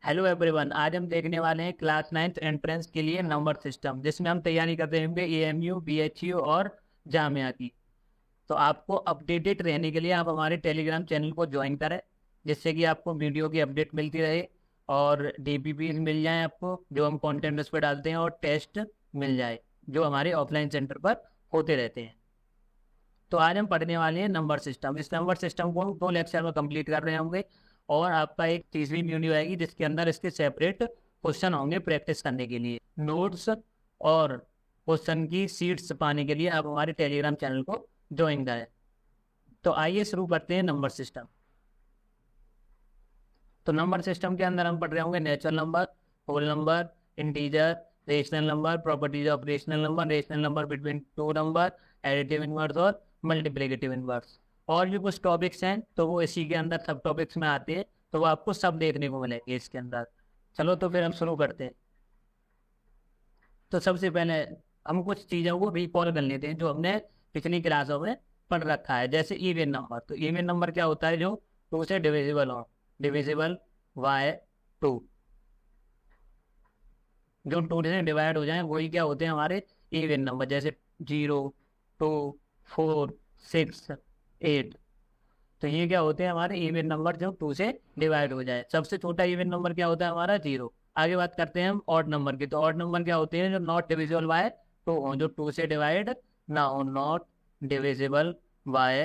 Hello everyone, आज हम देखने वाले हैं क्लास 9th एंट्रेंस के लिए नंबर सिस्टम, जिसमें हम तैयारी करते होंगे एएमयू, बीएचयू और जामिया की। तो आपको अपडेटेड रहने के लिए आप हमारे टेलीग्राम चैनल को ज्वाइन करें, जिससे कि आपको वीडियो की अपडेट मिलती रहे और डीपीपी मिल जाए आपको, जो हम कंटेंट उस पर डालते हैं, और टेस्ट मिल जाए जो हमारे ऑफलाइन सेंटर पर होते रहते हैं। तो आज हम पढ़ने वाले हैं नंबर सिस्टम। इस नंबर सिस्टम को हम 2 लेक्चर में कंप्लीट कर रहे होंगे और आपका एक तीसरी वीडियो आएगी जिसके अंदर इसके सेपरेट क्वेश्चन होंगे प्रैक्टिस करने के लिए। नोट्स और क्वेश्चन की सीट्स पाने के लिए आप हमारे टेलीग्राम चैनल को ज्वाइन करें। तो आइए शुरू करते हैं नंबर सिस्टम। तो नंबर सिस्टम के अंदर हम पढ़ रहे होंगे natural number, whole number, integer, rational number, properties of rational number between two number, additive inverse और मल्टीप्लिकेटिव इनवर्स। और भी कुछ टॉपिक्स हैं तो वो इसी के अंदर सब टॉपिक्स में आते हैं, तो वो आपको सब देखने को मिलेंगे इसके अंदर। चलो तो फिर हम शुरू करते हैं। तो सबसे पहले हम कुछ चीज़ों को रिकॉल कर लेते हैं जो हमने पिछली क्लासों में पढ़ रखा है। जैसे इवन नंबर, तो इवन नंबर क्या होता है? जो टू से डिविजिबल हो, डिविजिबल बाय टू, जो टू से डिवाइड हो जाए वही क्या होते हैं? हमारे इवन नंबर। जैसे 0, 2, 4, 6, 8, तो ये क्या होते हैं? हमारे इवन नंबर जो टू से डिवाइड हो जाए। सबसे छोटा इवन नंबर क्या होता है? हमारा 0। आगे बात करते हैं हम ऑड नंबर की। तो ऑड नंबर क्या होते हैं? जो नॉट डिविजिबल बाय टू हो, जो टू से डिवाइड ना हो, नॉट डिविजिबल बाय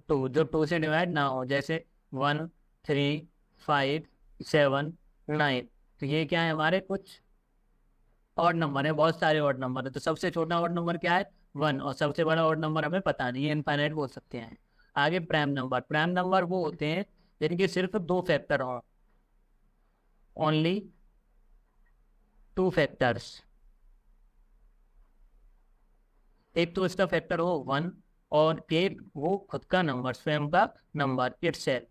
टू, जो टू से डिवाइड ना हो। जैसे 1, 3, 5, 7, 9, तो ये क्या है? हमारे कुछ ऑड नंबर है, बहुत सारे ऑड नंबर है। तो सबसे छोटा ऑड नंबर क्या है? 1। और सबसे बड़ा ऑड नंबर हमें पता नहीं है, इनफाइनाइट बोल सकते हैं। आगे प्राइम नंबर। प्राइम नंबर वो होते हैं जिनके सिर्फ दो फैक्टर हो, ओनली टू फैक्टर्स। एक तो इसका फैक्टर हो 1 और एक वो खुद का नंबर, स्वयं का नंबर, इटसेल्फ।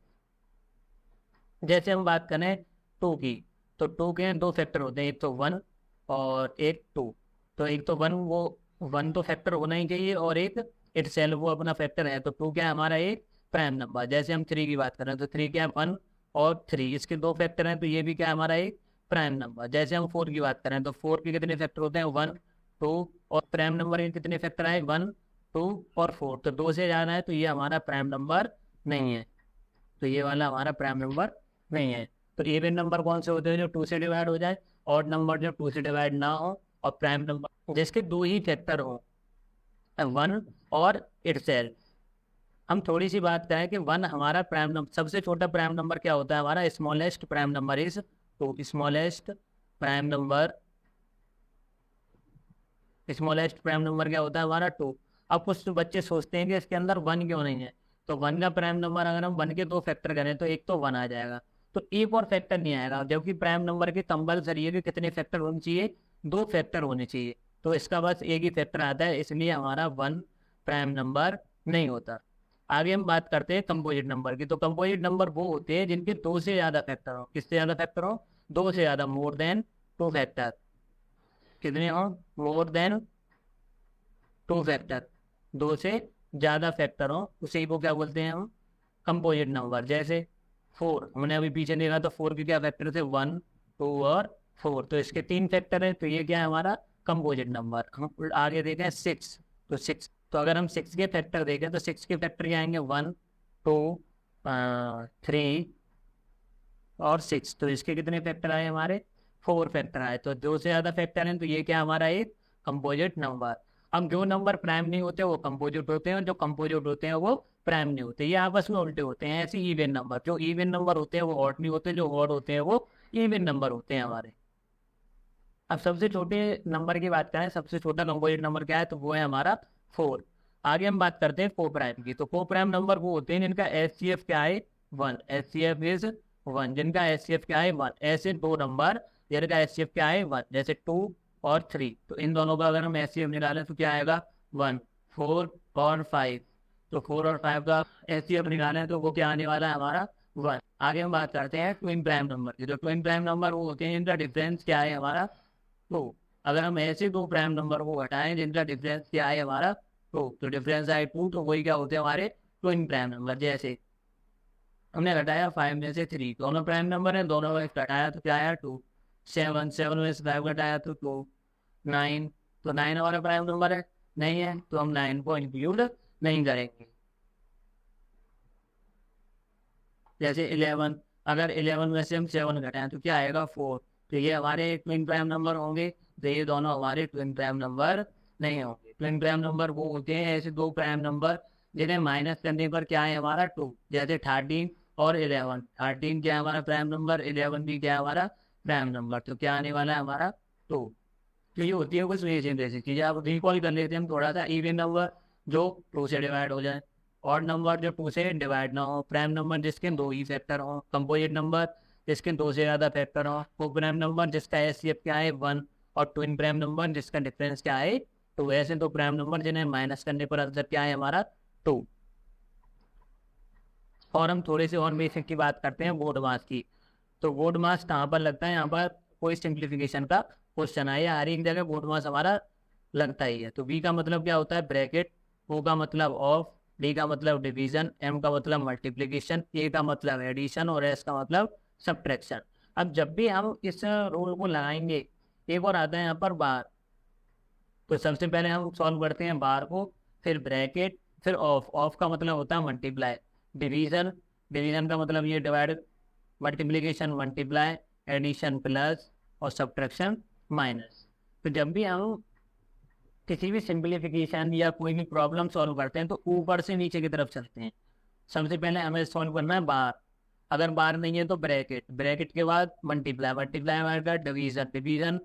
जैसे हम बात करें टू की, तो टू के दो फैक्टर होते हैं, एक तो 1 और एक 2। तो एक तो 1, वो 1 तो फैक्टर होना ही चाहिए, और एक इटसेल्फ वो अपना फैक्टर है। तो 2 क्या है? हमारा एक प्राइम नंबर। जैसे हम 3 की बात करें तो 3 क्या है? 1 और 3, इसके दो फैक्टर हैं, तो ये भी क्या है? हमारा एक प्राइम नंबर। जैसे हम 4 की बात करें तो 4 के कितने फैक्टर होते हैं? 1, 2, और प्राइम नंबर के कितने फैक्टर आए? 1, 2 और 4। तो 2 से ज़्यादा है तो ये हमारा प्राइम नंबर नहीं है। तो ये वाला हमारा प्राइम नंबर नहीं है। तो इवन नंबर कौन से होते हैं? जो टू से डिवाइड हो जाए, ऑड नंबर जो टू से डिवाइड ना हो, और प्राइम नंबर जिसके दो ही फैक्टर हो, 1 और इटसेल्फ। हम थोड़ी सी बात करें कि 1 हमारा प्राइम नंबर, सबसे छोटा प्राइम नंबर क्या होता है? हमारा smallest prime number is 2। Smallest prime number, smallest prime number क्या होता है? हमारा 2। अब कुछ बच्चे सोचते हैं कि इसके अंदर 1 क्यों नहीं है? तो 1 का प्राइम नंबर अगर हम 1 के दो फैक्टर करें तो एक तो 1 आ जाएगा, तो एक और फैक्टर नहीं आएगा। जबकि प्राइम नंबर के कंपलसरी है कि कितने फैक्टर होने चाहिए? दो फैक्टर होने चाहिए। तो इसका बस एक ही फैक्टर आता है, इसलिए हमारा 1 प्राइम नंबर नहीं होता। आगे हम बात करते हैं कंपोजिट नंबर की। तो कंपोजिट नंबर वो होते हैं जिनके दो से ज्यादा फैक्टर हो। किससे ज्यादा फैक्टर हो? दो से ज्यादा, मोर देन टू फैक्टर। कितने हो? मोर देन टू फैक्टर, दो से ज्यादा फैक्टर हो, उसी को क्या बोलते हैं हम? Composite number. जैसे 4, हमने अभी पीछे देखा तो 4 के क्या फैक्टर थे? 1, 2 और 4। तो इसके 3 फैक्टर है, तो ये क्या है? हमारा कंपोजिट नंबर। हम आगे देखें 6, तो 6, तो अगर हम 6 के फैक्टर देखें तो 6 के फैक्टर क्या आएंगे? 1, 2, 3 और 6। तो इसके कितने फैक्टर आए? हमारे 4 फैक्टर आए। तो दो से ज्यादा फैक्टर हैं, तो ये क्या हमारा? एक कंपोजिट नंबर। अब जो नंबर प्राइम नहीं होते वो कंपोजिट होते हैं, और जो कंपोजिट होते हैं वो प्राइम नहीं होते। ये आपस में उल्टे होते हैं। ऐसे इवन नंबर, जो इवन नंबर होते हैं वो ऑड नहीं होते, जो ऑड होते हैं वो इवन नंबर होते हैं हमारे। अब सबसे छोटे नंबर की बात करें, सबसे छोटा कंपोजिट नंबर क्या है? तो वो है हमारा 4। आगे हम बात करते हैं को प्राइम की। तो को प्राइम नंबर वो होते हैं जिनका एचसीएफ क्या है? 1। एचसीएफ इज 1, जिनका एचसीएफ क्या है? 1। ऐसे दो नंबर जिनका एचसीएफ क्या है? 1, जैसे 2 और 3। तो इन दोनों का अगर हम एचसीएफ निकालें तो क्या आएगा? 1, 4 और 5। तो 4 और 5 का एचसीएफ निकालें तो वो क्या आने वाला है? हमारा 1। आगे हम बात करते हैं ट्विन प्राइम नंबर की। तो ट्विन प्राइम नंबर वो होते हैं जिनका डिफरेंस क्या है? हमारा 2। अगर हम ऐसे दो प्राइम नंबर को हटाएं जिनका डिफरेंस क्या है? हमारा 2, तो डिफरेंस आए 2, तो वही क्या होते हैं? हमारे ट्विन प्राइम नंबर। जैसे हमने घटाया 5 में से 3, दोनों प्राइम नंबर है, दोनों में घटाया तो क्या आया 2। 7, 7 में से 5 घटाया तो 2। 9, तो 9 हमारा प्राइम नंबर है, नहीं है तो हम 9 को इंक्लूड नहीं करेंगे। जैसे 11, अगर 11 में से हम 7 घटाएं तो क्या आएगा 4, तो ये हमारे ट्विन प्राइम नंबर होंगे, तो ये दोनों हमारे ट्विन प्राइम नंबर नहीं होंगे। ट्विन प्राइम नंबर वो होते हैं ऐसे दो प्राइम नंबर जिन्हें माइनस करने पर क्या है हमारा 2, जैसे 13 और 11। 13 क्या है हमारा प्राइम नंबर, 11 भी क्या है हमारा प्राइम नंबर, तो क्या आने वाला है हमारा 2। तो ये होती है कुछ बेसिक चीजें। आप रिकॉल कर लेते हैं हम थोड़ा सा, इवन नंबर जो 2 से डिवाइड हो जाए, और नंबर जो 2 से डिवाइड ना हो, प्राइम नंबर जिसके 2 ही फैक्टर हो, कंपोजिट नंबर जिसके 2 से ज़्यादा फैक्टर हो, को प्राइम नंबर जिसका एचसीएफ क्या है 1, और ट्विन प्राइम नंबर जिसका डिफरेंस क्या है 2। ऐसे तो प्राइम नंबर जिन्हें माइनस करने पर आंसर क्या है हमारा 2। और हम थोड़े से और बेसिक की बात करते हैं, वोट मास की। तो वोट मास कहाँ पर लगता है, यहाँ पर कोई सिंप्लीफिकेशन का क्वेश्चन है, हर एक जगह वोट मास हमारा लगता ही है। तो बी का मतलब क्या होता है ब्रैकेट, ओ का मतलब ऑफ, डी का मतलब डिवीजन, एम का मतलब मल्टीप्लिकेशन, ए का मतलब एडिशन, और एस का मतलब सब्ट्रैक्शन। अब जब भी हम इस रूल को लगाएंगे, एक और आता है यहाँ पर बार, तो सबसे पहले हम सॉल्व करते हैं बार को, फिर ब्रैकेट, फिर ऑफ, ऑफ का मतलब होता है मल्टीप्लाई, डिवीजन, डिवीजन का मतलब ये divide, multiplication multiply, addition plus, और सब्ट्रैक्शन माइनस। तो जब भी हम किसी भी सिंप्लीफिकेशन या कोई भी प्रॉब्लम सॉल्व करते हैं तो ऊपर से नीचे की तरफ चलते हैं। सबसे पहले हमें सॉल्व करना है बार, अगर बार नहीं है तो ब्रैकेट, ब्रैकेट के बाद मल्टीप्लाई, मल्टीप्लाई हमारा डिवीजन, डिवीजन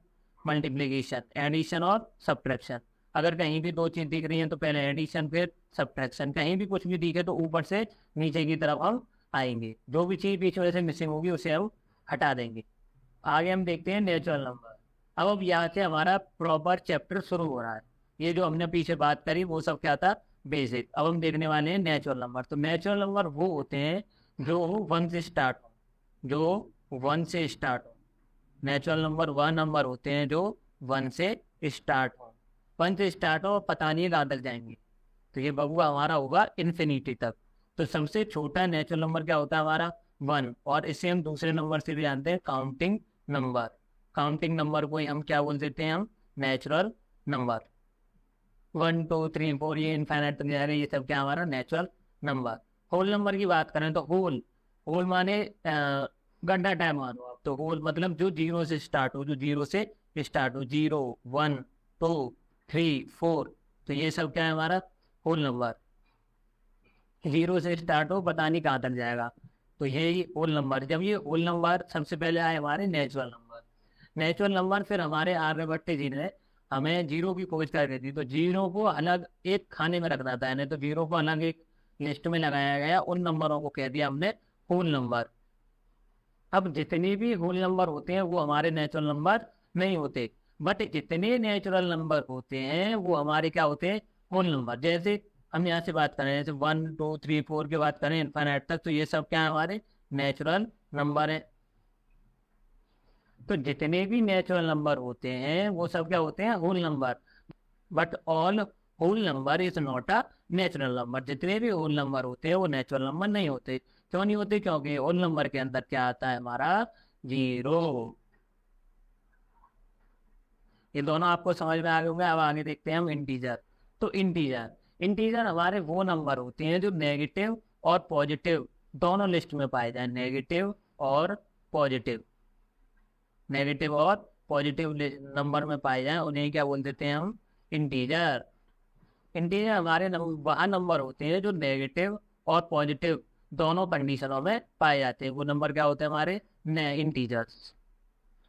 मल्टीप्लिकेशन, एडिशन और सब्ट्रैक्शन। अगर कहीं भी दो चीज दिख रही है तो पहले एडिशन फिर सब्ट्रैक्शन, कहीं भी कुछ भी दिखे तो ऊपर से नीचे की तरफ हम आएंगे, जो भी चीज बीच में से मिसिंग होगी उसे हम हटा देंगे। आगे हम देखते हैं नेचुरल नंबर। अब यहाँ से हमारा प्रॉपर चैप्टर शुरू हो रहा है। ये जो हमने पीछे बात करी वो सब क्या था बेसिक। अब हम देखने वाले हैं नेचुरल नंबर। तो नेचुरल नंबर वो होते हैं जो 1 से स्टार्ट हो, जो 1 से स्टार्ट हो। नेचुरल नंबर वह नंबर होते हैं जो 1 से स्टार्ट हो, 1 से स्टार्ट हो, पता नहीं कहाँ तक जाएंगे, तो ये बबुआ हमारा होगा इन्फिनिटी तक। तो सबसे छोटा नेचुरल नंबर क्या होता है हमारा 1, और इसे हम दूसरे नंबर से भी जानते हैं काउंटिंग नंबर। काउंटिंग नंबर को ही हम क्या बोल देते हैं, हम नेचुरल नंबर। 1, 2, 3, 4 ये इनफाइनाइट तक जाएगा, ये सब क्या हमारा नेचुरल नंबर। होल नंबर की बात करें तो होल, होल माने गड्ढा टाइम मानो आप, तो होल मतलब जो 0 से स्टार्ट हो, जो 0 से स्टार्ट हो, 0, 1, 2, 3, 4, तो ये सब क्या है हमारा होल नंबर। 0 से स्टार्ट हो, पता नहीं कहाँ तक जाएगा, तो यही होल नंबर। जब ये होल नंबर सबसे पहले आए हमारे नेचुरल नंबर। नेचुरल नंबर फिर हमारे आर्यभट्ट जी ने हमें 0 की खोज कर दी, तो 0 को अलग एक खाने में रखना था, नहीं तो 0 को अलग एक लिस्ट में लगाया गया, उन नंबरों को कह दिया हमने होल नंबर। अब जितने भी होल नंबर होते हैं वो हमारे नेचुरल नंबर नहीं होते, बट जितने नेचुरल नंबर होते हैं वो हमारे क्या होते हैं होल नंबर। जैसे हम यहाँ से बात करें, जैसे 1, 2, 3, 4 की बात करें इनफाइनाइट तक, तो ये सब क्या है हमारे नेचुरल नंबर है। तो जितने भी नेचुरल नंबर होते हैं वो सब क्या होते हैं whole number, but all whole number is not a natural number. जितने भी होल नंबर होते हैं वो नेचुरल नंबर नहीं होते। क्यों नहीं होते, क्योंकि होल नंबर के अंदर क्या आता है हमारा 0। ये दोनों आपको समझ में आ गए होंगे। अब आगे देखते हैं हम इंटीजर। तो इंटीजर, इंटीजर हमारे वो नंबर होते हैं जो नेगेटिव और पॉजिटिव दोनों लिस्ट में पाए जाए, नेगेटिव और पॉजिटिव, नेगेटिव और पॉजिटिव नंबर में पाए जाए, उन्हें क्या बोल देते हैं हम इंटीजर। इंटीजर हमारे वह नंबर होते हैं जो नेगेटिव और पॉजिटिव दोनों कंडीशनों में पाए जाते हैं, वो नंबर क्या होते हैं हमारे इंटीजर्स।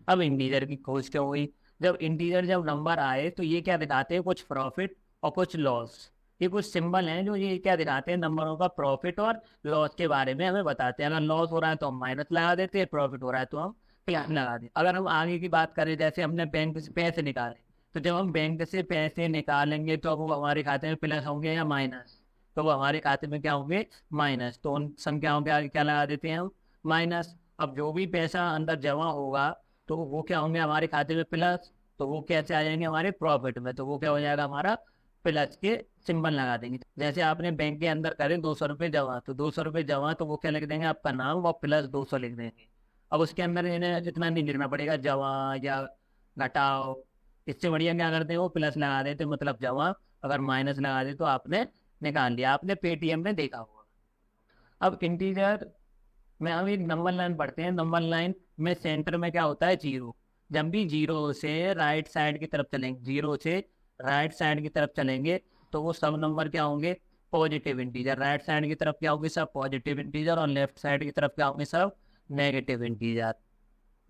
अब इंटीजर की खोज क्यों हुई, जब इंटीजर जब नंबर आए तो ये क्या दिखाते हैं कुछ प्रॉफिट और कुछ लॉस। ये कुछ सिंबल हैं जो ये क्या दिखाते हैं नंबरों का प्रॉफिट और लॉस के बारे में हमें बताते हैं। अगर लॉस हो रहा है तो हम माइनस लगा देते हैं, प्रॉफिट हो रहा है तो हम प्लस लगा देते। अगर हम आगे की बात करें, जैसे हमने बैंक से पैसे निकाले, तो जब हम बैंक से पैसे निकालेंगे तो वो हमारे खाते में प्लस होंगे या माइनस, तो वो हमारे खाते में क्या होंगे माइनस, तो उन संख्याओं के आगे क्या लगा देते हैं हम माइनस। अब जो भी पैसा अंदर जमा होगा तो वो क्या होंगे हमारे खाते में प्लस, तो वो कैसे आ जाएंगे हमारे प्रॉफिट में, तो वो क्या हो जाएगा हमारा प्लस के सिंबल लगा देंगे। जैसे आपने बैंक के अंदर करे 200 रुपये जमा, तो 200 रुपये जमा तो वो क्या लिख देंगे, आपका नाम और प्लस 200 लिख देंगे। अब उसके अंदर इन्हें इतना नहीं लिखना पड़ेगा जमा या घटाओ। इससे बढ़िया क्या करते हैं, वो प्लस लगा देते मतलब जमा, अगर माइनस लगा दे तो आपने निकाल लिया। आपने पेटीएम में देखा होगा। अब इंटीजर में हम एक नंबर लाइन पढ़ते हैं। नंबर लाइन में सेंटर में क्या होता है, जीरो। जब भी जीरो से राइट साइड की तरफ चलेंगे, जीरो से राइट साइड की तरफ चलेंगे तो वो सब नंबर क्या होंगे, पॉजिटिव इंटीजर। राइट साइड की तरफ क्या होंगे, सब पॉजिटिव इंटीजर, और लेफ्ट साइड की तरफ क्या होंगे, सब नेगेटिव इंटीजर।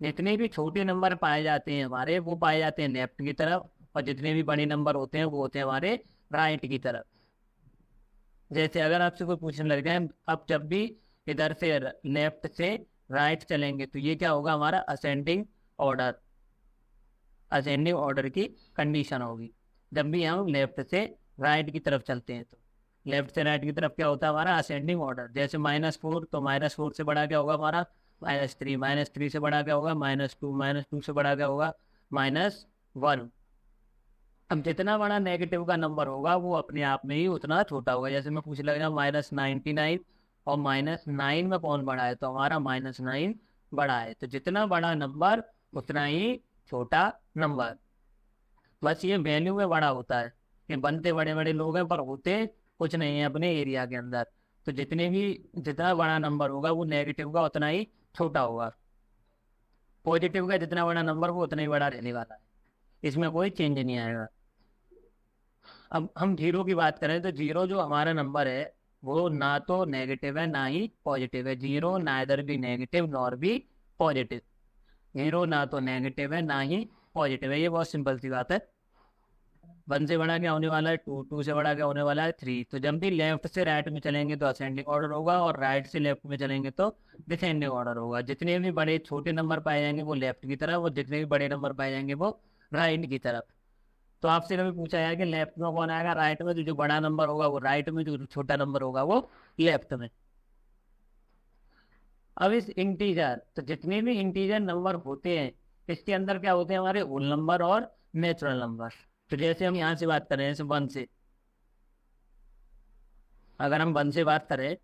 जितने भी छोटे नंबर पाए जाते हैं हमारे, वो पाए जाते हैं लेफ्ट की तरफ, और जितने भी बड़े नंबर होते हैं वो होते हैं हमारे राइट की तरफ। जैसे अगर आपसे कोई पूछने लग जाए, अब जब भी इधर से लेफ्ट से राइट चलेंगे तो ये क्या होगा, हमारा असेंडिंग ऑर्डर, असेंडिंग ऑर्डर की कंडीशन होगी। जब भी हम लेफ्ट से राइट की तरफ चलते हैं तो लेफ्ट से राइट की तरफ क्या होता है, हमारा असेंडिंग ऑर्डर। जैसे -4, तो -4 से बड़ा क्या होगा हमारा, -3, -3 से बड़ा क्या होगा, -2, -2 से बड़ा क्या होगा, -1। अब जितना बड़ा नेगेटिव का नंबर होगा वो अपने आप में ही उतना छोटा होगा। जैसे मैं पूछ लगा -99 और -9 में कौन बड़ा है, तो हमारा -9 बड़ा है। तो जितना बड़ा नंबर उतना ही छोटा नंबर। बस ये वैल्यू में बड़ा होता है कि बनते बड़े बड़े लोग हैं पर होते कुछ नहीं है अपने एरिया के अंदर। तो जितना बड़ा नंबर होगा वो नेगेटिव का उतना ही छोटा होगा, पॉजिटिव का जितना बड़ा नंबर वो उतना ही बड़ा रहने वाला है, इसमें कोई चेंज नहीं आएगा। अब हम जीरो की बात करें तो जीरो जो हमारा नंबर है वो ना तो नेगेटिव है ना ही पॉजिटिव है। जीरो नाइदर भी नेगेटिव नॉर भी पॉजिटिव। जीरो ना तो नेगेटिव है ना ही पॉजिटिव है, ये बहुत सिंपल सी बात है। 1 से बड़ा क्या होने वाला है 2, 2 से बड़ा क्या होने वाला है 3। तो जब भी लेफ्ट से राइट में चलेंगे तो असेंडिंग ऑर्डर होगा, और राइट से लेफ्ट में चलेंगे तो डिसेंडिंग ऑर्डर होगा। जितने भी बड़े छोटे नंबर पाए जाएंगे वो लेफ्ट की तरफ, और जितने भी बड़े नंबर पाए जाएंगे वो राइट की तरफ। तो आपसे कभी पूछा है कि लेफ्ट में कौन आएगा, राइट में, तो जो बड़ा नंबर होगा वो राइट में, जो छोटा नंबर होगा वो लेफ्ट में। अब इस इंटीजर, तो जितने भी इंटीजर नंबर होते हैं इसके अंदर क्या होते हैं, हमारे होल नंबर और नेचुरल नंबर। तो जैसे हम यहाँ से बात करें, जैसे 1 से, अगर हम 1 से बात करें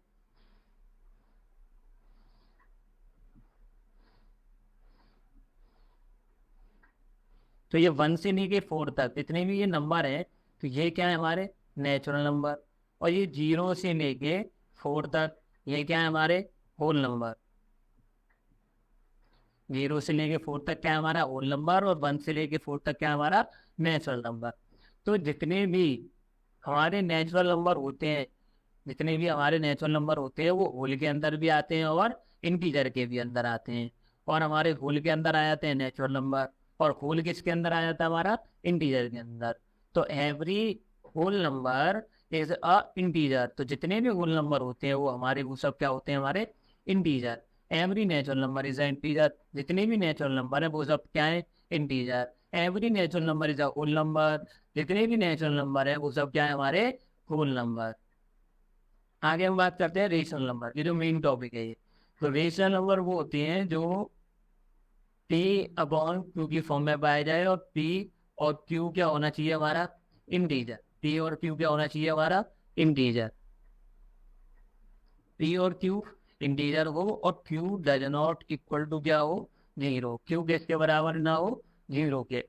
तो ये 1 से लेके 4 तक जितने भी ये नंबर है तो ये क्या है, हमारे नेचुरल नंबर। और ये 0 से लेके 4 तक ये क्या है, हमारे होल नंबर। 0 से लेके 4 तक क्या है, हमारा होल नंबर, और 1 से लेके 4 तक क्या है, हमारा नेचुरल नंबर। तो जितने भी हमारे नेचुरल नंबर होते हैं, जितने भी हमारे नेचुरल नंबर होते हैं वो होल के अंदर भी आते हैं और इंटीजर के भी अंदर आते हैं। और हमारे होल के अंदर आ जाते हैं नेचुरल नंबर, और होल किसके अंदर आ जाता है, हमारा इंटीजर के अंदर। तो every whole number is a integer. तो जितने भी होल नंबर होते हैं वो हमारे, वो सब क्या होते हैं, हमारे integer. Every natural number is a integer. जितने भी नेचुरल नंबर है वो सब क्या है, integer. Every natural number is a whole number. जितने भी नेचुरल नंबर है वो सब क्या है, हमारे होल नंबर। आगे हम बात करते हैं रेशनल नंबर, ये जो मेन टॉपिक है ये। तो रेशनल नंबर वो होते हैं जो P/Q की फॉर्म में पाया जाए, और P और Q क्या होना चाहिए, हमारा इंटीजर। P और Q क्या होना चाहिए, हमारा इंटीजर। P और Q इंटीजर हो, और Q does not equal to क्या हो, 0। Q किसके बराबर ना हो, 0 के।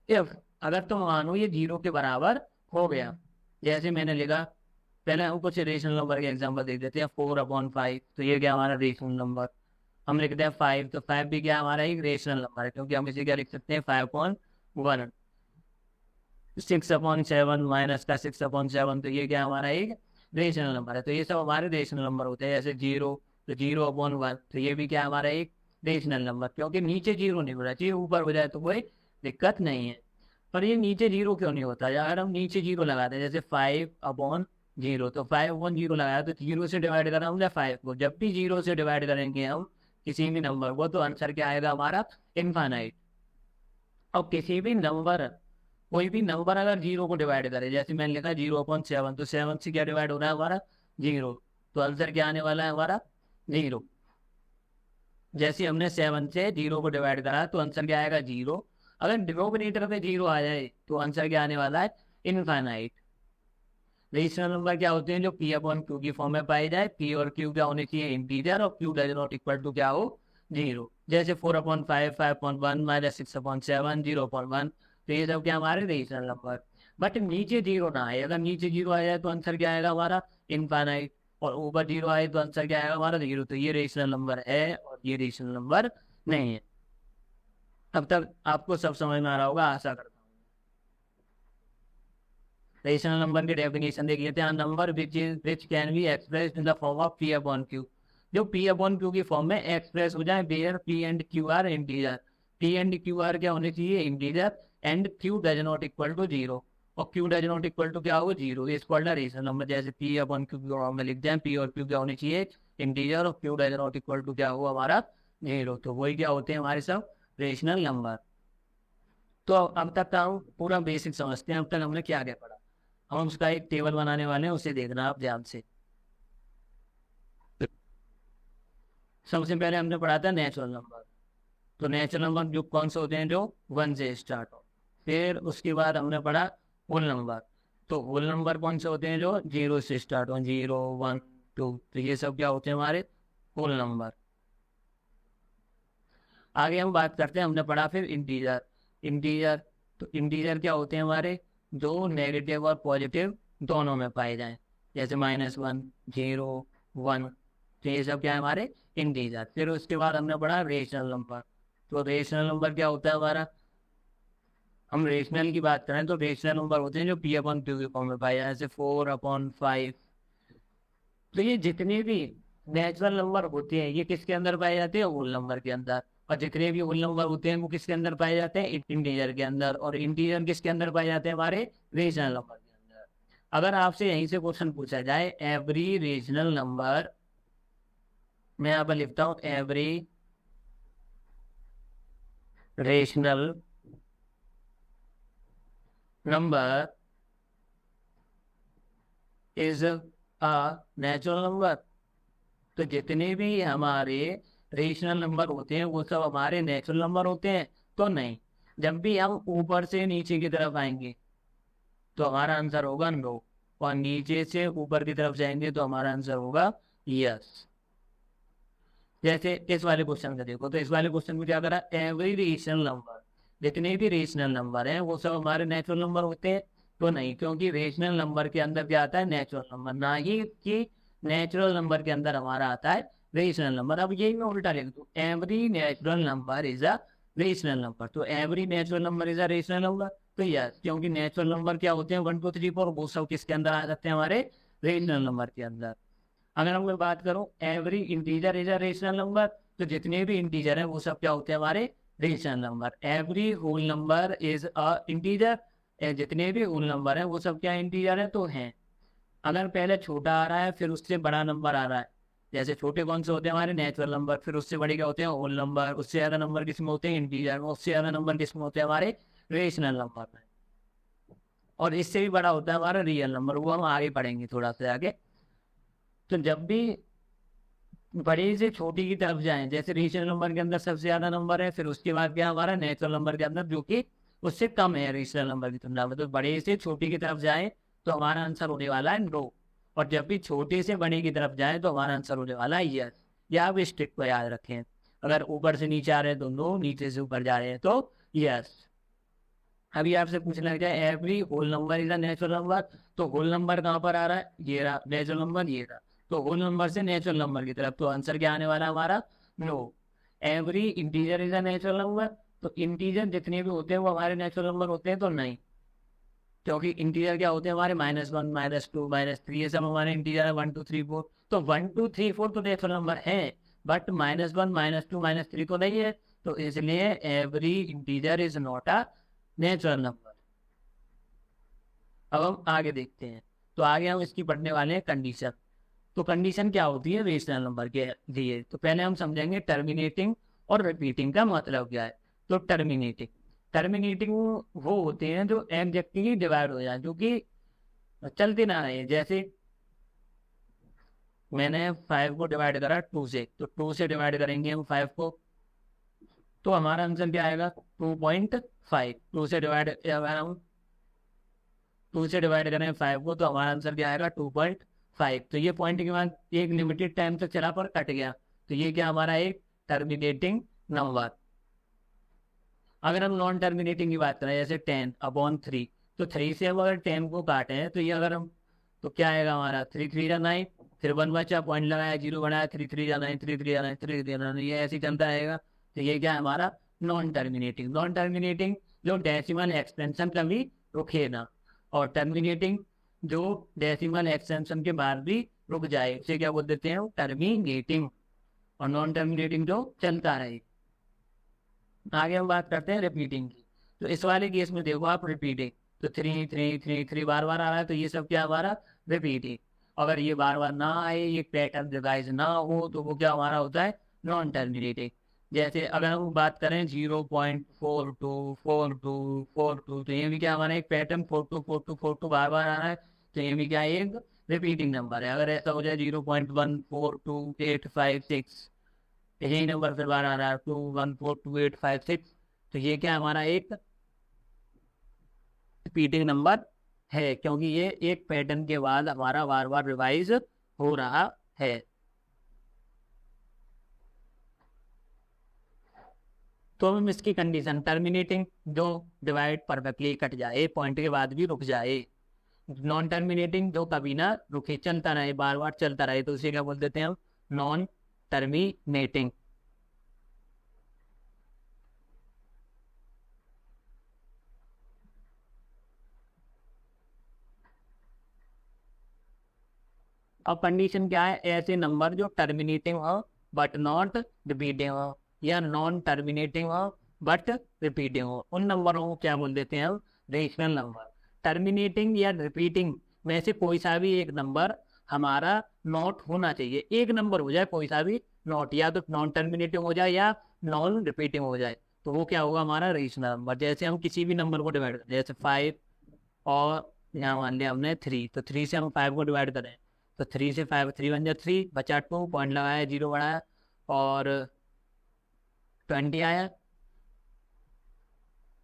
इफ, अगर तो मानो ये 0 के बराबर हो गया, जैसे मैंने लिखा, पहले हम कुछ रेशनल नंबर के एग्जांपल देख लेते हैं। 4/5, तो ये क्या हमारा रेशनल नंबर। हम लिखते हैं 5, तो 5 भी क्या हमारा एक रेशनल नंबर है, क्योंकि हम इसे क्या लिख सकते हैं, 5/1। 6/7 माइनस का 6/7, तो ये क्या हमारा एक रेशनल नंबर है। तो ये सब हमारे रेशनल नंबर होते हैं। जैसे 0, तो 0/1, तो ये भी क्या हमारा एक रेशनल नंबर, क्योंकि नीचे 0 नहीं हो रहा चाहिए, ऊपर हो जाए तो कोई दिक्कत नहीं है। पर ये नीचे 0 क्यों नहीं होता, अगर हम नीचे 0 लगाते हैं, जैसे 5/0, तो 5/0 लगाया तो 0 से डिवाइड करा हमने 5 को। जब भी 0 से डिवाइड करेंगे हम किसी भी नंबर को तो आंसर क्या आएगा, हमारा इनफाइनाइट। और किसी भी नंबर, कोई भी नंबर अगर 0 को डिवाइड करे, जैसे मैंने लिखा 0/7, तो 7 से क्या डिवाइड हो रहा है, हमारा 0, तो आंसर क्या आने वाला है, हमारा 0। जैसे हमने 7 से 0 को डिवाइड करा तो आंसर क्या आएगा, 0। अगर डिनोमिनेटर पे 0 आ जाए तो आंसर क्या आने वाला है, इनफाइनाइट। रेशनल नंबर क्या होते हैं? जो पी अपॉन क्यू की फॉर्म में पाए जाए, पी और क्यू क्या होने चाहिए? इंटीजर, और Q does not equal to क्या हो? 0। जैसे 4/5, 5/1, -6/7, 0/1, तो ये सब क्या हमारे रेशनल नंबर। बट नीचे 0 ना आए, अगर नीचे 0 आ जाए तो आंसर क्या आएगा हमारा? इनफाइनाइट। और ऊपर 0 आए तो आंसर क्या आएगा हमारा? 0। तो ये रेशनल नंबर है और ये रेशनल नंबर नहीं है। अब तक आपको सब समझ में आ रहा होगा, आशा करता हूँ। रेशनल नंबर की डेफिनेशन देखिए थे, number which can be expressed in the form of P upon Q. जो पी अपॉन क्यू की फॉर्म में एक्सप्रेस हो जाए, where P and Q are integer. P and Q are क्या होने चाहिए? Integer. And Q does not equal to 0, और Q does not equal to क्या हो? 0। Is called rational number. जैसे पी अपॉन क्यू की फॉर्म में लिख जाए, पी और क्यू क्या होने चाहिए? इंटीजर, और Q does not equal to क्या हो हमारा? 0। तो वही क्या होते हैं हमारे सब? Rational number. तो अब तक का हम पूरा बेसिक समझते हैं। अब तक हमने क्या क्या पढ़ा, हम उसका एक टेबल बनाने वाले हैं, उसे देखना आप ध्यान से। सबसे पहले हमने पढ़ा था नेचुरल नंबर। तो नेचुरल नंबर जो कौन से होते हैं? जो 1 से स्टार्ट हो। फिर उसके बाद हमने पढ़ा होल नंबर। तो होल नंबर कौन से होते हैं? जो 0 से स्टार्ट हो, 0, 1, 2। तो ये सब क्या होते हैं हमारे? Whole number. आगे हम बात करते हैं, हमने पढ़ा फिर इंटीजर। इंटीजर, तो इंटीजर क्या होते हैं हमारे? जो नेगेटिव और पॉजिटिव दोनों में पाए जाएं। जैसे -1, 0, 1। तो ये सब क्या है हमारे? इंटीजर। फिर उसके बाद हमने पढ़ा रेशनल नंबर। तो रेशनल नंबर क्या होता है हमारा? हम रेशनल की बात करें तो रेशनल नंबर होते हैं जो पी अपॉन क्यू के फॉर्म में पाए जाए, जैसे 4/5। तो ये जितने भी नेचुरल नंबर होते हैं ये किसके अंदर पाए जाते हैं? होल नंबर के अंदर। और जितने भी होल नंबर होते हैं वो किसके अंदर पाए जाते हैं? इंटीजर के अंदर। और इंटीजर किसके अंदर पाए जाते हैं? हमारे रेशनल नंबर के अंदर। अगर आपसे यहीं से क्वेश्चन पूछा जाए, एवरी रेशनल नंबर, मैं यहाँ पर लिखता हूँ every rational number is a natural number. तो जितने भी हमारे रेशनल नंबर होते हैं वो सब हमारे नेचुरल नंबर होते हैं? तो नहीं। जब भी हम ऊपर से नीचे की तरफ आएंगे तो हमारा आंसर होगा नो, और नीचे से ऊपर की तरफ जाएंगे तो हमारा आंसर होगा यस। जैसे इस वाले क्वेश्चन का देखो, तो इस वाले क्वेश्चन में क्या करा? एवरी रेशनल नंबर, जितने भी रेशनल नंबर हैं वो सब हमारे नेचुरल नंबर होते हैं? तो नहीं, क्योंकि रेशनल नंबर के अंदर क्या आता है? Natural number. ना ही कि नेचुरल नंबर के अंदर हमारा आता है रेशनल नंबर। अब यही मैं उल्टा लिख दूं, every natural number is a rational number. तो every natural number is a rational number. तो यस, क्योंकि नेचुरल नंबर क्या होते हैं? 1, 2, 3, 4, वो सब किसके अंदर आ जाते हैं? हमारे रेशनल नंबर के अंदर। अगर हम लोग बात करूं every integer is a rational number, तो जितने भी इंटीजर हैं वो सब क्या होते हैं? हमारे rational number. Every whole number is a integer, जितने भी होल नंबर हैं वो सब क्या इंटीजर है? तो हैं। अगर पहले छोटा आ रहा है फिर उससे बड़ा नंबर आ रहा है, जैसे छोटे कौन से होते हैं? हमारे नेचुरल नंबर। फिर उससे बड़े क्या होते हैं? Whole number. उससे ज्यादा नंबर किसमें होते हैं? इंटीजर में। उससे ज्यादा नंबर किसमें होते हैं? हमारे रेशनल नंबर में। और इससे भी बड़ा होता है हमारा रियल नंबर, वो हम आगे पढ़ेंगे थोड़ा सा आगे। तो जब भी बड़े से छोटी की तरफ जाएं, जैसे रेशनल नंबर के अंदर सबसे ज्यादा नंबर है, फिर उसके बाद क्या हमारा नेचुरल नंबर के अंदर जो कि उससे कम है रेशनल नंबर की तुलना में, तो बड़े से छोटी की तरफ जाएं तो हमारा आंसर होने वाला है नो। और जब भी छोटे से बड़े की तरफ जाएं तो हमारा आंसर होने वाला है यस। या आप इस ट्रिक को याद रखें, अगर ऊपर से नीचे आ रहे हैं तो नो, नीचे से ऊपर जा रहे हैं तो यस। अभी आपसे पूछना लग जाए every whole number is a natural number, तो होल नंबर कहाँ पर आ रहा है? ये रहा नेचुरल नंबर, ये रहा। तो होल नंबर से नेचुरल नंबर की तरफ, तो आंसर क्या आने वाला है हमारा? No. Every integer is a natural number, तो इंटीजर जितने भी होते हैं वो हमारे नेचुरल नंबर होते हैं? तो नहीं, क्योंकि इंटीजर क्या होते हैं हमारे? -1, -2, -3, ये सब हमारे इंटीजर है। 1, 2, 3, 4, तो 1, 2, 3, 4 तो नेचुरल नंबर है, बट -1, -2, -3 तो नहीं है। तो इसलिए every integer is not a natural number. अब हम आगे देखते हैं, तो आगे हम इसकी पढ़ने वाले हैं कंडीशन। तो कंडीशन क्या होती है रेशनल नंबर के लिए? तो पहले हम समझेंगे टर्मिनेटिंग और रिपीटिंग का मतलब क्या है। तो टर्मिनेटिंग, टर्मिनेटिंग वो होते हैं जो एग्जैक्टली डिवाइड हो जाए, जो कि चलते ना रहे। जैसे मैंने 5 को डिवाइड करा 2 से, तो 2 से डिवाइड करेंगे हम 5 को, तो हमारा आंसर क्या आएगा? 2.5। 2 से डिवाइड 2 से डिवाइड करें 5 को तो हमारा आंसर क्या आएगा 2.5। तो ये पॉइंट के बाद एक लिमिटेड टाइम तक चला पर कट गया, तो ये क्या हमारा एक टर्मिनेटिंग नंबर। अगर हम नॉन टर्मिनेटिंग की बात करें जैसे 10/3, तो 3 से हम अगर 10 को काटे हैं तो ये अगर हम, तो क्या आएगा हमारा 3 3 जा 9, फिर 1 बचा, पॉइंट लगाया, 0 बनाया, 3 3 जा 9, 3 3 जा 9, 3 3 जा 9, ये ऐसे ही चलता रहेगा। तो ये क्या है हमारा नॉन टर्मिनेटिंग। नॉन टर्मिनेटिंग जो डेसिमल एक्सटेंशन कभी रुके ना, और टर्मिनेटिंग जो डेसिमल एक्सटेंशन के बाद भी रुक जाए उसे क्या बोल देते हैं टर्मिनेटिंग। और नॉन टर्मिनेटिंग जो चलता रहे। आगे हम बात करते हैं रिपीटिंग की। तो इस वाले केस में देखो आप रिपीटिंग, तो 3 3 3 3 बार बार आ रहा है, तो ये सब क्या हमारा रिपीटिंग। अगर ये बार बार ना आए, ये पैटर्न रिवाइज ना हो, तो वो क्या हमारा होता है नॉन टर्मिनेटिंग। जैसे अगर हम बात करें 0.424242, तो ये भी क्या हमारा एक पैटर्न 424242 बार बार आ रहा है, तो ये भी क्या एक रिपीटिंग नंबर है। अगर ऐसा हो जाए 0.142856, यही नंबर फिर बार आ रहा है 2142856, तो ये क्या हमारा एक रिपीटिंग नंबर है, क्योंकि ये एक पैटर्न के बाद हमारा बार बार रिवाइज हो रहा है। तो हम इसकी कंडीशन टर्मिनेटिंग जो डिवाइड परफेक्टली कट जाए, पॉइंट के बाद भी रुक जाए। नॉन टर्मिनेटिंग जो कभी ना रुके, चलता रहे, बार बार चलता रहे, तो उसे क्या बोल देते हैं हम नॉन टर्मिनेटिंग। अब कंडीशन क्या है, ऐसे नंबर जो टर्मिनेटिंग हो बट नॉट रिपीटिंग हो, या नॉन टर्मिनेटिंग हो बट रिपीटिंग हो, उन नंबरों को क्या बोल देते हैं हम रेशनल नंबर। टर्मिनेटिंग या रिपीटिंग में से कोई सा भी एक नंबर हमारा नॉट होना चाहिए। एक नंबर हो जाए कोई सा भी नॉट, या तो नॉन टर्मिनेटिंग हो जाए या नॉन रिपीटिंग हो जाए, तो वो क्या होगा हमारा रेशनल नंबर। जैसे हम किसी भी नंबर को डिवाइड करें, जैसे 5 और यहाँ मान लिया हमने 3, तो 3 से हम 5 को डिवाइड करें, तो 3 से 5, 3 1 जा 3, बचा 2, पॉइंट लगाया, 0 बढ़ाया और 20 आया,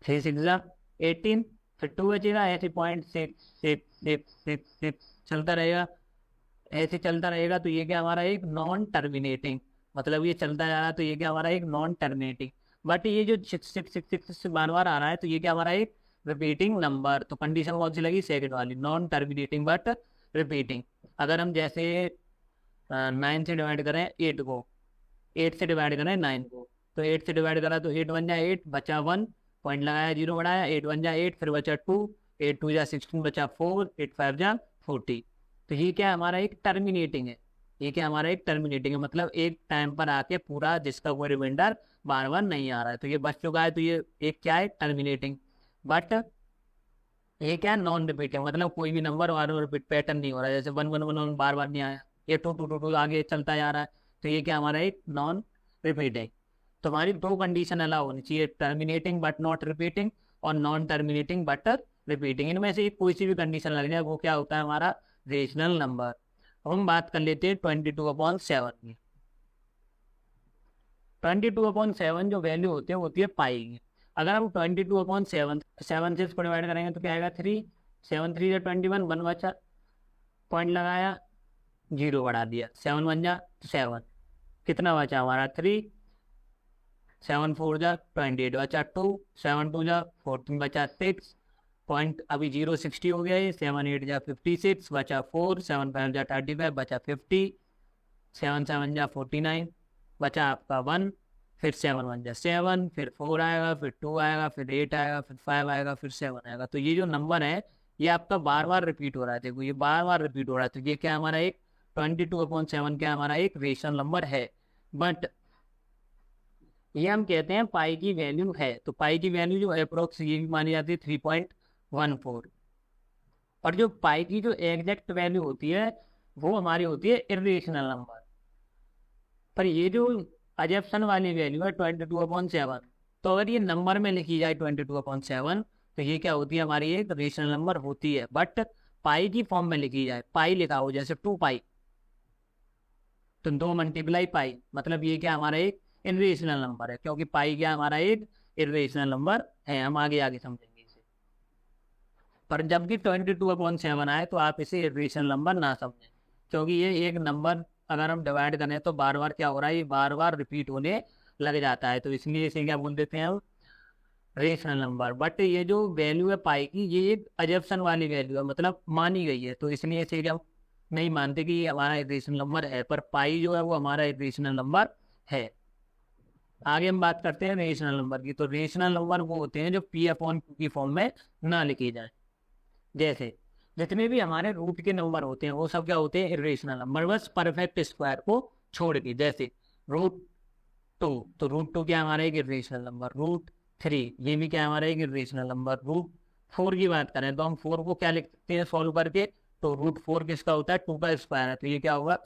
3 6 जा 18, फिर 2 बचेगा, ऐसे 0.6666 चलता रहेगा, ऐसे चलता रहेगा। तो ये क्या हमारा एक नॉन टर्मिनेटिंग, मतलब ये चलता जा रहा है, तो ये क्या हमारा एक नॉन टर्मिनेटिंग। बट ये जो 6666 बार बार आ रहा है, तो ये क्या हमारा एक रिपीटिंग नंबर। तो कंडीशन कौन सी लगी, सेकंड वाली, नॉन टर्मिनेटिंग बट रिपीटिंग। अगर हम जैसे 9 से डिवाइड करें 8 को, 8 से डिवाइड करें 9 को, तो 8 से डिवाइड करा तो 8 1 जा 8, बचा 1, पॉइंट लगाया, 0 बढ़ाया, 8 1 जा 8, फिर बचा 2, 8 2 जा 16, बचा 4, 8 5 जा 40। तो ये क्या हमारा एक टर्मिनेटिंग है, ये क्या हमारा एक टर्मिनेटिंग है, मतलब एक टाइम पर आके पूरा जिसका कोई रिमाइंडर बार बार नहीं आ रहा है, तो ये बच चुका है, तो ये एक क्या है टर्मिनेटिंग। बट ये क्या नॉन रिपीटिंग, मतलब कोई भी नंबर बार बार रिपीट पैटर्न नहीं हो रहा है, जैसे 1 1 1 1 बार बार नहीं आया, ये 2 2 2 2 आगे चलता जा रहा है, तो ये क्या हमारा एक नॉन रिपीटिंग। तो हमारी दो कंडीशन अलाउ होनी चाहिए, टर्मिनेटिंग बट नॉट रिपीटिंग और नॉन टर्मिनेटिंग बट रिपीटिंग। इनमें से कोई सी भी कंडीशन लग जाए वो क्या होता है हमारा रेशनल नंबर। अब हम बात कर लेते हैं 22/7 की। 22/7 जो वैल्यू होती है वो होती है पाई की। अगर हम 22/7 7 से इसको डिवाइड करेंगे तो क्या आएगा 3, 7 3 21, 1 बचा, पॉइंट लगाया, 0 बढ़ा दिया, 7 1 जा 7, कितना बचा हमारा 3, 7 4 जा 28, बचा 2, 7 2 जा 14, बचा 6, पॉइंट अभी 0 60 हो गया है, 7 8 जा 56, बचा 4, 7 5 जा 35, बचा 50, 7 7 जा 49, बचा आपका 1, फिर 7 1 जा 7, फिर 4 आएगा, फिर 2 आएगा, फिर 8 आएगा, फिर 5 आएगा, फिर 7 आएगा। तो ये जो नंबर है ये आपका बार बार रिपीट हो रहा है, देखो ये बार बार रिपीट हो रहा है, तो ये क्या हमारा एक 22/7 क्या हमारा एक रेशनल नंबर है। बट ये हम कहते हैं पाई की वैल्यू है, तो पाई की वैल्यू जो अप्रोक्स ये भी मानी जाती है 3.14। और जो पाई की जो एग्जैक्ट वैल्यू होती है वो हमारी होती है इरेशनल नंबर। पर ये जो अजप्शन वाली वैल्यू है 22/7, तो अगर ये नंबर में लिखी जाए 22/7 तो ये क्या होती है हमारी एक रेशनल नंबर होती है। बट पाई की फॉर्म में लिखी जाए, पाई लिखा हो जैसे 2 पाई, तो 2 मल्टीप्लाई पाई, मतलब ये क्या हमारा एक इरेशनल नंबर है, क्योंकि पाई क्या हमारा एक इरेशनल नंबर है। हम आगे आगे समझेंगे इसे। पर जब भी 22/7 आए तो आप इसे इरेशनल नंबर ना समझें, क्योंकि ये एक नंबर अगर हम डिवाइड करें तो बार बार क्या हो रहा है, ये बार बार रिपीट होने लग जाता है, तो इसलिए इसे क्या बोल देते हैं हम, रेशनल नंबर। बट ये जो वैल्यू है पाई की, ये एक अजप्शन वाली वैल्यू है, मतलब मानी गई है, तो इसलिए इसे क्या नहीं मानते कि ये हमारा रेशनल नंबर है, पर पाई जो है वो हमारा रेशनल नंबर है। आगे हम बात करते हैं रेशनल नंबर की। तो रेशनल नंबर वो होते हैं जो P/Q की फॉर्म में ना लिखे जाए। जैसे जितने भी हमारे रूट के नंबर होते हैं वो सब क्या होते हैं, इरेशनल नंबर, बस परफेक्ट स्क्वायर को छोड़ के। जैसे √2, तो √2 क्या हमारा एक इरेशनल नंबर। √3 ये भी क्या हमारा एक इरेशनल नंबर। √4 की बात करें तो हम 4 को क्या लिख सकते हैं सॉल्व करके, तो √4 किसका होता है, 2 का स्क्वायर है, तो ये क्या होगा,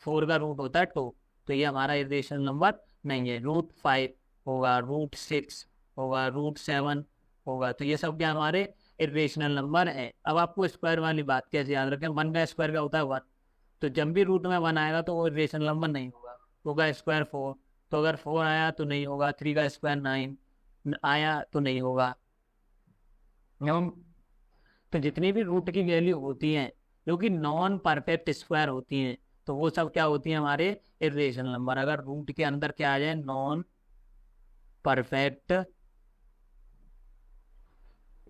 4 का रूट होता है 2, तो ये हमारा इरेशनल नंबर नहीं है। √5 होगा, √6 होगा, √7 होगा, तो ये सब क्या हमारे इरेशनल नंबर है। अब आपको स्क्वायर वाली बात कैसे याद रखें, 1 का स्क्वायर क्या होता है 1, तो जब भी रूट में 1 आएगा तो वो इरेशनल नंबर नहीं होगा। 2 का स्क्वायर 4, तो अगर 4 आया तो नहीं होगा। 3 का स्क्वायर 9 आया तो नहीं होगा। तो जितनी भी रूट की वैल्यू होती हैं जो कि नॉन परफेक्ट स्क्वायर होती हैं, तो वो सब क्या होती हैं हमारे इरेशनल नंबर। अगर रूट के अंदर क्या आ जाए, नॉन परफेक्ट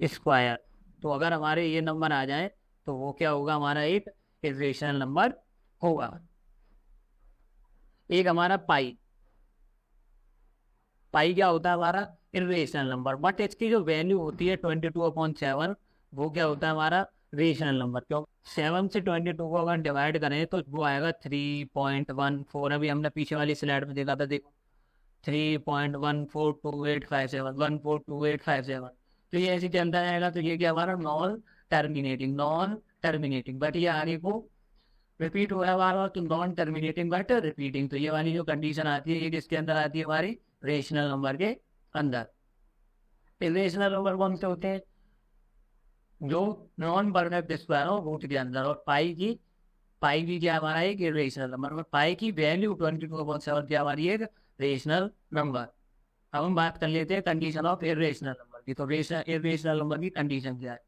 स्क्वायर, तो अगर हमारे ये नंबर आ जाए तो वो क्या होगा, हमारा एक इरेशनल नंबर होगा। एक हमारा पाई क्या होता है हमारा इरेशनल नंबर, बट इसकी जो वैल्यू होती है 22/7, वो क्या होता है हमारा रेशनल नंबर। क्यों, 7 से 22 को अगर डिवाइड करें तो वो आएगा 3.14। अभी हमने पीछे वाली स्लाइड में देखा था, देखो 3.142857, 142857, तो ये ऐसे चलता जाएगा। तो ये क्या हमारा नॉन टर्मिनेटिंग, बट ये आगे को रिपीट हो रहा है बार बार, तो नॉन टर्मिनेटिंग बट रिपीटिंग। तो ये वाली जो कंडीशन आती है ये किसके अंदर आती है, हमारी रेशनल नंबर के अंदर। रेशनल नंबर कौन से होते हैं, जो नॉन परफेक्ट स्क्वायर हो रूट के अंदर। और पाई भी क्या हमारा एक रेशनल नंबर, और पाई की वैल्यू 22/7 क्या हमारी एक रेशनल नंबर। अब हम बात कर लेते हैं कंडीशन ऑफ इरेशनल नंबर की। तो इरेशनल नंबर की कंडीशन क्या है,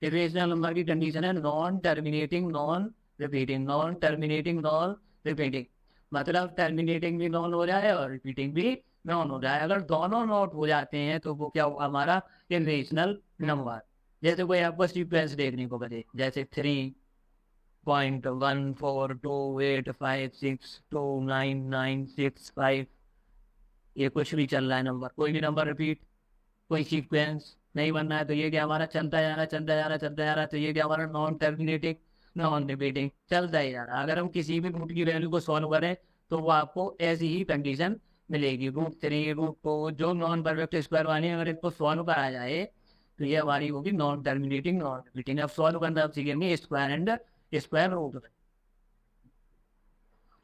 इरेशनल नंबर की कंडीशन है non terminating non repeating, non terminating non repeating, मतलब टर्मिनेटिंग भी नॉन हो जाए और रिपीटिंग भी नॉन हो जाए। अगर दोनों नॉट हो जाते हैं तो वो क्या होगा, हमारा इरेशनल नंबर। जैसे कोई आपको सीक्वेंस देखने को बचे, जैसे 3.14285629965, ये कुछ भी चल रहा है नंबर, कोई भी नंबर रिपीट, कोई सीक्वेंस नहीं बनना है, तो ये क्या हमारा चलता जा रहा चलता जा रहा, तो ये क्या हमारा नॉन टर्मिनेटिंग नॉन रिपीटिंग चलता ही जा रहा है। अगर हम किसी भी रूट की वैल्यू को सॉल्व करें तो वो आपको ऐसी ही कंडीशन मिलेगी। √3 √4 जो नॉन परफेक्ट स्क्वायर वाली है, अगर इनको सॉल्व करा जाए तो ये हमारी होगी नॉन टर्मिनेटिंग नॉन रिपीटिंग। अब सॉल्व करना आप सीखेंगे स्क्वायर एंड स्क्वायर रूट में।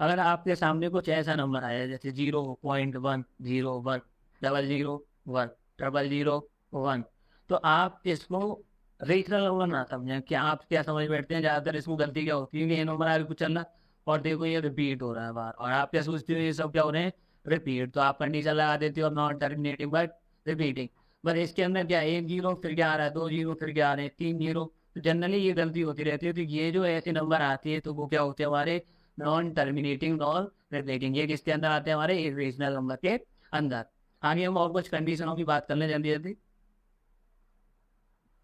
अगर आपके सामने कुछ ऐसा नंबर आया जैसे 0.1010010010001, तो आप इसको रेशनल नंबर ना समझें। क्या आप क्या समझ बैठते हैं ज़्यादातर, इसको गलती क्या होती है कि ये नंबर आगे कुछ चलना और देखो ये रिपीट हो रहा है बार, और आप क्या सोचते हो ये सब क्या हो रहे हैं, रिपीट, तो आप कंडीशन लगा देते हो non terminating but repeating. But इसके अंदर क्या, 1 0 फिर क्या आ रहा है, 2 0 फिर क्या आ रहे हैं, 3 0, तो जनरली ये गलती होती रहती है। तो ये जो ऐसे नंबर आती है तो वो क्या होते हैं हमारे नॉन टर्मिनेटिंग नॉन रिपीटिंग, ये किसके अंदर आते हैं, हमारे इरेशनल नंबर के अंदर। आगे हम और कुछ कंडीशनों की बात करने जल्दी जल्दी।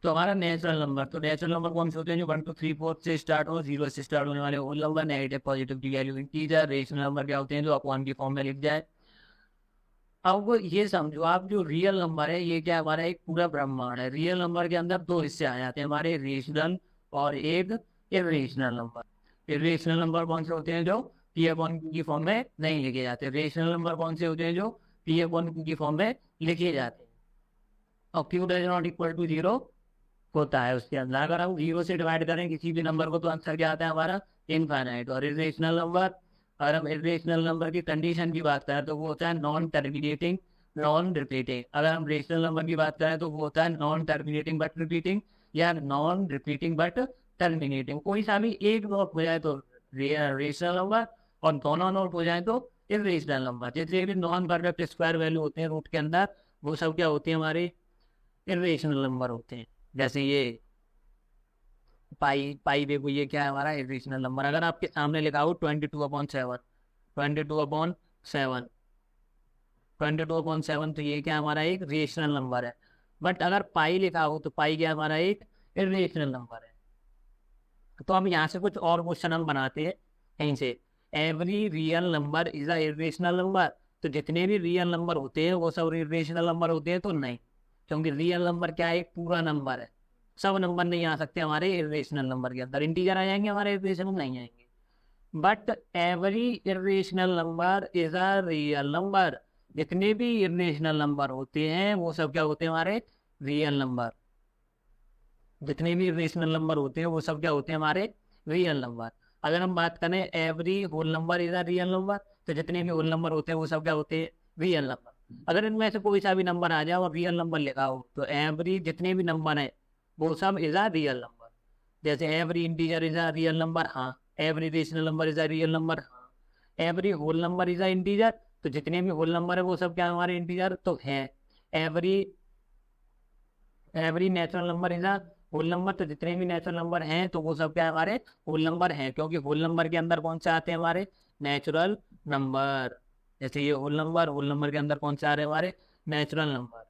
तो हमारा नेचुरल नंबर, तो नेचुरल नंबर कौन से होते हैं, जो 1 2 3 4 से स्टार्ट हो, 0 से स्टार्ट होने वाले होल नंबर, नेगेटिव पॉजिटिव की वैल्यू इंटीजर। रेशनल नंबर क्या होते हैं, जो अपॉन की फॉर्म में लिख जाए। अब ये समझो आप, जो रियल नंबर है ये क्या हमारा एक पूरा ब्रह्मांड है। रियल नंबर के अंदर 2 हिस्से आ जाते हैं हमारे, रेशनल और एक इरेशनल नंबर। इरेशनल नंबर कौन से होते हैं, जो P/Q की फॉर्म में नहीं लिखे जाते। रेशनल नंबर कौन से होते हैं, जो P/Q की फॉर्म में लिखे जाते हैं। और Q does not equal to 0 होता है उसके अंदर। अगर हम 0 से डिवाइड करें किसी भी नंबर को तो आंसर क्या आता है हमारा, इनफाइनाइट। और इरेशनल नंबर, अगर हम इरेशनल नंबर की कंडीशन की बात करें तो वो होता है नॉन टर्मिनेटिंग नॉन रिपीटिंग। अगर हम रेशनल नंबर की बात करें तो वो होता है नॉन टर्मिनेटिंग बट रिपीटिंग, या नॉन रिपीटिंग बट टर्मिनेटिंग। कोई सा भी एक नोट हो जाए तो रेशनल नंबर, और दोनों नोट हो जाए तो इरेशनल नंबर। जितने भी नॉन परफेक्ट स्क्वायर वैल्यू होते हैं रूट के अंदर, वो सब क्या होती है हमारे इरेशनल नंबर होते हैं। जैसे ये पाई पाई देखो ये क्या है हमारा इरेशनल नंबर। अगर आपके सामने लिखा हो 22/7, 22/7, 22/7, तो ये क्या हमारा एक रेशनल नंबर है। बट अगर पाई लिखा हो तो पाई क्या हमारा एक इरेशनल नंबर है। तो हम यहाँ से कुछ और क्वेश्चन हम बनाते हैं यहीं से। Every real number is a irrational number. तो जितने भी रियल नंबर होते हैं वो सब इरेशनल नंबर होते हैं? तो नहीं, क्योंकि रियल नंबर क्या है, एक पूरा नंबर है। सब नंबर नहीं आ सकते हमारे इरेशनल नंबर के अंदर। इंटीजर आ जाएंगे हमारे, इरेशनल नहीं आएंगे। But every irrational number is a real number. जितने भी इरेशनल नंबर होते हैं वो सब क्या होते हैं हमारे रियल नंबर। जितने भी रेशनल नंबर होते हैं वो सब क्या होते हैं हमारे रियल नंबर। अगर हम बात करें every whole number is a real number, तो जितने भी होल नंबर होते हैं वो सब क्या होते हैं रियल नंबर। अगर इनमें से कोई सा भी नंबर आ जाए और रियल नंबर लिखा हो तो एवरी जितने भी नंबर है वो सब इज अ रियल नंबर। जैसे every integer is a real number, हाँ। Every rational number is a real number, हाँ। Every whole number is a integer, तो जितने भी होल नंबर है वो सब क्या हमारे इंटीजर तो है। Every every natural number is a whole number, तो जितने भी नेचुरल नंबर हैं तो वो सब क्या हमारे होल नंबर हैं, क्योंकि होल नंबर के अंदर कौन से आते हैं हमारे नेचुरल नंबर। जैसे ये होल नंबर के अंदर कौन से आ रहे हैं हमारे नेचुरल नंबर।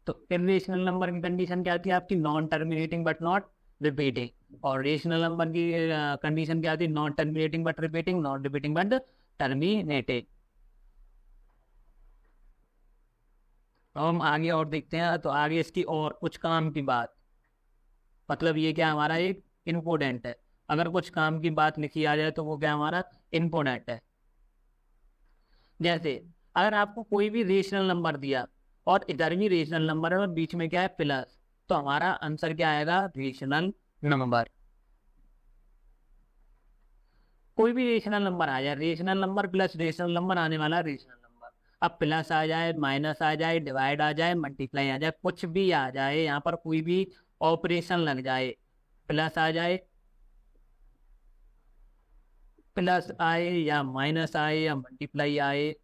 तो इरेशनल नंबर की कंडीशन क्या थी आपकी, non terminating but not repeating. और रेशनल नंबर की कंडीशन क्या थी, non terminating but repeating, not repeating but terminating. अब हम आगे और देखते हैं, तो आगे इसकी और कुछ काम की बात, मतलब ये क्या हमारा एक इम्पोर्टेंट है। अगर कुछ काम की बात लिखी आ जाए तो वो क्या हमारा इम्पोर्टेंट है। जैसे अगर आपको कोई भी रेशनल नंबर दिया और इधर भी रेशनल नंबर है और बीच में क्या है प्लस, तो हमारा आंसर क्या आएगा रेशनल नंबर। कोई भी रेशनल नंबर आ जाए, rational number plus rational number आने वाला रेशनल नंबर। अब प्लस आ जाए, माइनस आ जाए, डिवाइड आ जाए, मल्टीप्लाई आ जाए, कुछ भी आ जाए, यहाँ पर कोई भी ऑपरेशन लग जाए, प्लस आ जाए, प्लस आए या माइनस आए या मल्टीप्लाई आए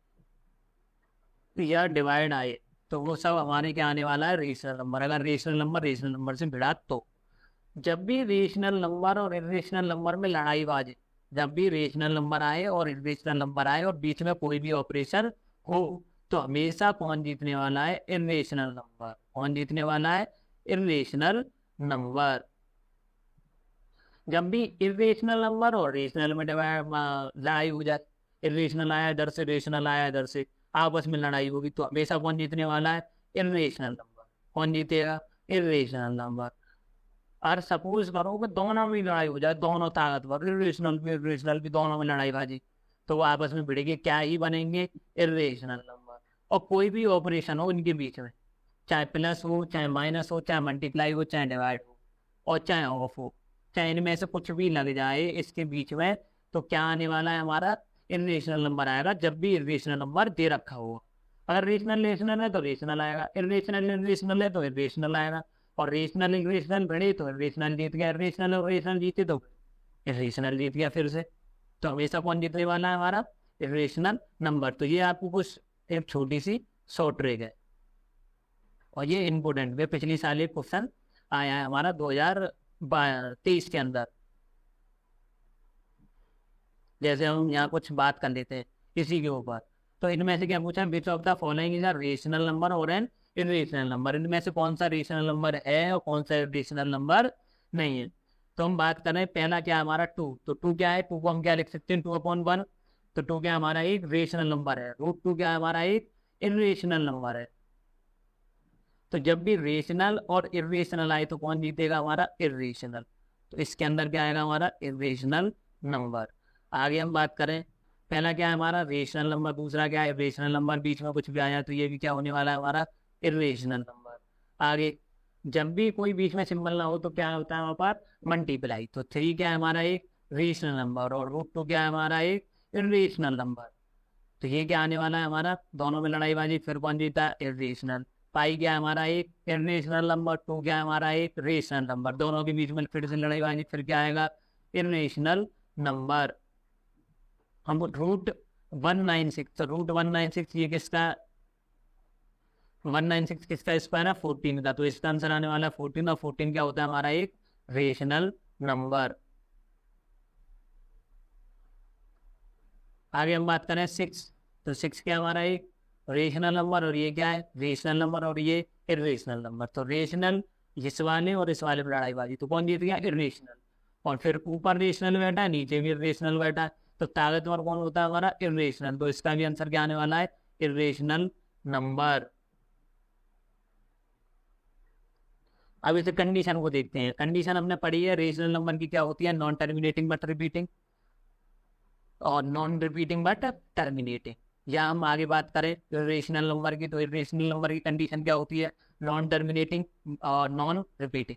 या डिवाइड आए, तो वो सब हमारे क्या आने वाला है रेशनल नंबर। अगर रेशनल नंबर से भिड़ा तो जब भी रेशनल नंबर और इरेशनल नंबर में लड़ाई बाजे, जब भी रेशनल नंबर आए और इरेशनल नंबर आए और बीच में कोई भी ऑपरेशन हो, तो हमेशा कौन जीतने वाला है इरेशनल नंबर। कौन जीतने वाला है इरेशनल नंबर। जब भी इरेशनल नंबर और रेशनल में लड़ाई हो जाए, इरेशनल आया इधर से, रेशनल आया इधर से, आपस में लड़ाई होगी, तो हमेशा कौन जीतने वाला है इरेशनल नंबर। कौन जीतेगा इरेशनल नंबर। और सपोज करो कि दोनों में लड़ाई हो जाए, दोनों ताकतवर, इरेशनल भी दोनों में लड़ाई बाजी, तो वो आपस में भिड़ेंगे, क्या ही बनेंगे इरेशनल नंबर। और कोई भी ऑपरेशन हो इनके बीच में, चाहे प्लस हो, चाहे माइनस हो, चाहे मल्टीप्लाई हो, चाहे डिवाइड हो, और चाहे ऑफ हो, चाहे इनमें से कुछ भी लग जाए इसके बीच में, तो क्या आने वाला है हमारा इरेशनल नंबर आएगा, जब भी इरेशनल नंबर दे रखा होगा। अगर रेशनल रेशनल है तो रेशनल आएगा, इरेशनल इरेशनल है तो इरेशनल आएगा। और रेशनल इरेशनल भिड़े तो इरेशनल जीत गया, इरेशनल और रेशनल जीते तो इरेशनल जीत गया फिर से। तो हमेशा कौन जीतने वाला है हमारा इरेशनल नंबर। तो ये आपको कुछ एक छोटी सी शॉर्ट ट्रिक है, और ये इम्पोर्टेंट भी पिछली साल एक क्वेश्चन आया है हमारा 2023 के अंदर। जैसे हम यहाँ कुछ बात कर लेते हैं इसी के ऊपर। तो इनमें से क्या पूछा, which of the following is a rational number और एन इरेशनल नंबर। इनमें से कौन सा रेशनल नंबर है और कौन सा इरेशनल नंबर नहीं है। तो हम बात करें पहला क्या हमारा टू, तो टू क्या है, टू को हम क्या लिख सकते हैं 2/1। तो टू क्या हमारा एक रेशनल नंबर है, √2 क्या हमारा एक इरेशनल नंबर है। तो जब भी रेशनल और इरेशनल आए तो कौन जीतेगा हमारा इरेशनल। तो इसके अंदर क्या आएगा हमारा इरेशनल नंबर। आगे हम बात करें, पहला क्या है हमारा रेशनल नंबर, दूसरा क्या है इरेशनल नंबर, बीच में कुछ भी आया तो ये भी क्या होने वाला है हमारा इरेशनल नंबर। आगे जब भी कोई बीच में सिंबल ना हो तो क्या होता है वहाँ पर मल्टीप्लाई। तो 3 क्या है हमारा एक रेशनल नंबर और √2 क्या है हमारा एक इरेशनल नंबर। तो ये क्या आने वाला है हमारा, दोनों में लड़ाईबाजी, फिर कौन जीता है इरेशनल। पाई क्या है हमारा एक इरेशनल नंबर, 2 क्या है हमारा एक रेशनल नंबर, दोनों के बीच में फिर से लड़ाईबाजी, फिर क्या आएगा इरेशनल नंबर। हम √196, तो √196 ये किसका 196 किसका स्क्वायर है 14 का, तो इसका आंसर आने वाला है 14। और 14 क्या होता है हमारा एक रेशनल नंबर। आगे हम बात करें 6, तो 6 क्या हमारा एक रेशनल नंबर, और ये क्या है रेशनल नंबर, और ये इरेशनल नंबर। तो रेशनल इस वाले और इस वाले में लड़ाई बाजी, तो कौन जीत गया इरेशनल। और फिर ऊपर रेशनल बैठा है, नीचे भी इरेशनल बैठा है, तो ताकतवर कौन होता है हमारा इरेशनल। तो इसका भी आंसर क्या आने वाला है इरेशनल नंबर। अब इसे कंडीशन को देखते हैं। कंडीशन हमने पढ़ी है रेशनल नंबर की क्या होती है, नॉन टर्मिनेटिंग बट रिपीटिंग, और नॉन रिपीटिंग बट टर्मिनेटिंग। या हम आगे बात करें इरेशनल नंबर की, तो इरेशनल नंबर की कंडीशन क्या होती है, नॉन टर्मिनेटिंग और नॉन रिपीटिंग।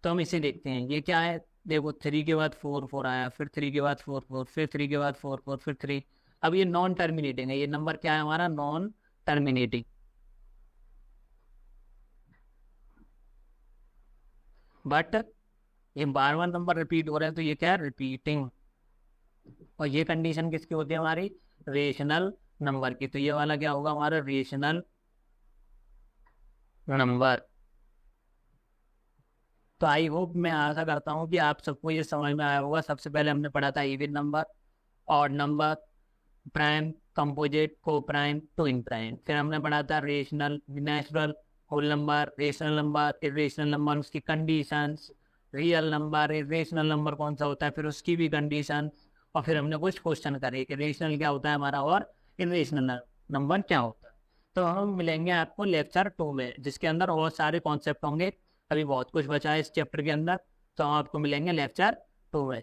तो हम इसे देखते हैं, ये क्या है, देखो 3 के बाद 4 4 आया, फिर 3 के बाद 4 4, फिर 3 के बाद 4 4, फिर 3। अब ये नॉन टर्मिनेटिंग है, ये नंबर क्या है हमारा नॉन टर्मिनेटिंग। बट ये बार बार नंबर रिपीट हो रहे हैं, तो ये क्या है रिपीटिंग। और ये कंडीशन किसकी होती है हमारी रेशनल नंबर की। तो ये वाला क्या होगा हमारा रेशनल नंबर। तो आई होप, मैं आशा करता हूँ कि आप सबको ये समझ में आया होगा। सबसे पहले हमने पढ़ा था even number, odd number, prime, composite, coprime, twin prime. फिर हमने पढ़ा था rational, natural, whole number, rational number, irrational number, उसकी conditions, real number, irrational number कौन सा होता है, फिर उसकी भी कंडीशन। और फिर हमने कुछ क्वेश्चन करे कि रेशनल क्या होता है हमारा और इरेशनल नंबर क्या होता है। तो हम मिलेंगे आपको लेक्चर 2 में, जिसके अंदर बहुत सारे कॉन्सेप्ट होंगे। अभी बहुत कुछ बचा है इस चैप्टर के अंदर, तो हम आपको मिलेंगे लेक्चर 2 में।